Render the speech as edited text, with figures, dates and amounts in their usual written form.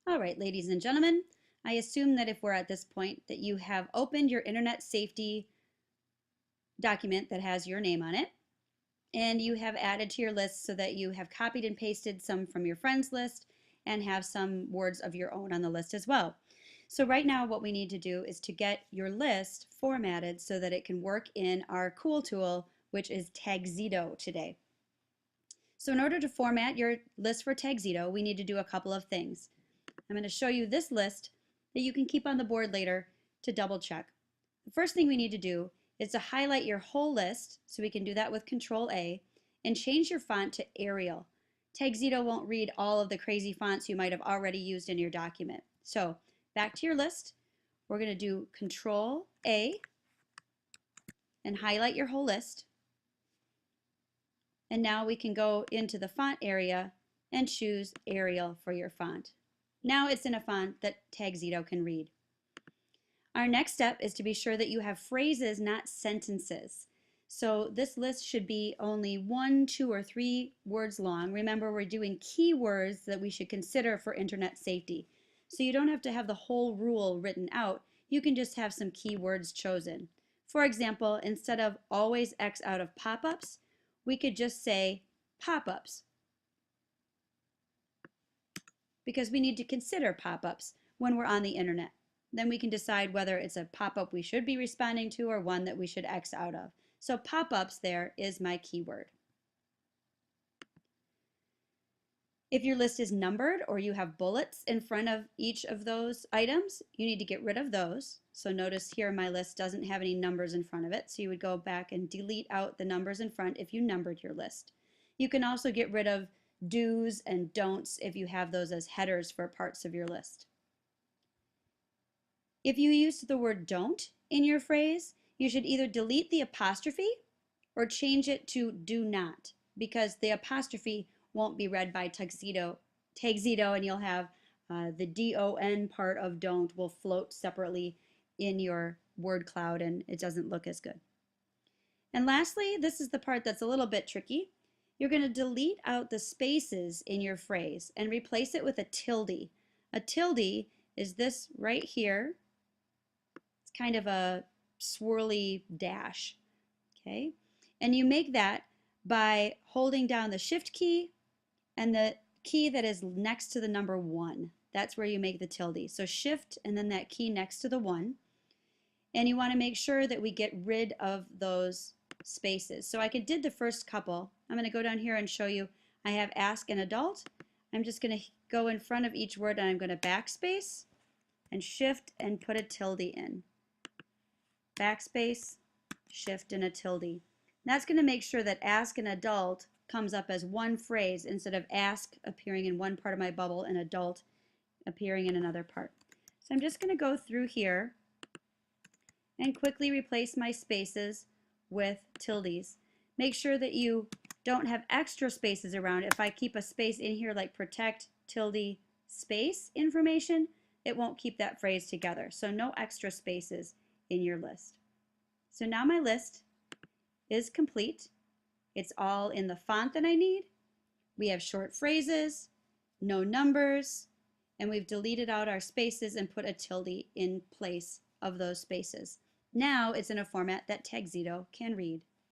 All right, ladies and gentlemen, I assume that if we're at this point that you have opened your internet safety document that has your name on it, and you have added to your list so that you have copied and pasted some from your friends list and have some words of your own on the list as well. So right now what we need to do is to get your list formatted so that it can work in our cool tool, which is Tagxedo today. So in order to format your list for Tagxedo, we need to do a couple of things. I'm going to show you this list that you can keep on the board later to double check. The first thing we need to do is to highlight your whole list, so we can do that with Control A, and change your font to Arial. Tagxedo won't read all of the crazy fonts you might have already used in your document. So back to your list, we're going to do Control A and highlight your whole list. And now we can go into the font area and choose Arial for your font. Now it's in a font that Tagxedo can read. Our next step is to be sure that you have phrases, not sentences. So this list should be only 1, 2, or 3 words long. Remember, we're doing keywords that we should consider for internet safety. So you don't have to have the whole rule written out. You can just have some keywords chosen. For example, instead of always X out of pop-ups, we could just say pop-ups, because we need to consider pop-ups when we're on the internet. Then we can decide whether it's a pop-up we should be responding to or one that we should X out of. So pop-ups there is my keyword. If your list is numbered or you have bullets in front of each of those items, you need to get rid of those. So notice here my list doesn't have any numbers in front of it, so you would go back and delete out the numbers in front if you numbered your list. You can also get rid of do's and don'ts if you have those as headers for parts of your list. If you used the word don't in your phrase, you should either delete the apostrophe or change it to do not, because the apostrophe won't be read by Tagxedo, and you'll have the D-O-N part of don't will float separately in your word cloud and it doesn't look as good. And lastly, this is the part that's a little bit tricky. You're going to delete out the spaces in your phrase and replace it with a tilde. A tilde is this right here. It's kind of a swirly dash, okay? And you make that by holding down the Shift key and the key that is next to the number 1. That's where you make the tilde. So Shift and then that key next to the 1. And you want to make sure that we get rid of those spaces. So I did the first couple. I'm going to go down here and show you. I have ask an adult. I'm just going to go in front of each word and I'm going to backspace and shift and put a tilde in. Backspace, shift, and a tilde. And that's going to make sure that ask an adult comes up as one phrase instead of ask appearing in one part of my bubble and adult appearing in another part. So I'm just going to go through here and quickly replace my spaces with tildes. Make sure that you don't have extra spaces around. If I keep a space in here like protect tilde space information, it won't keep that phrase together. So no extra spaces in your list. So now my list is complete. It's all in the font that I need. We have short phrases, no numbers, and we've deleted out our spaces and put a tilde in place of those spaces. Now it's in a format that Tagxedo can read.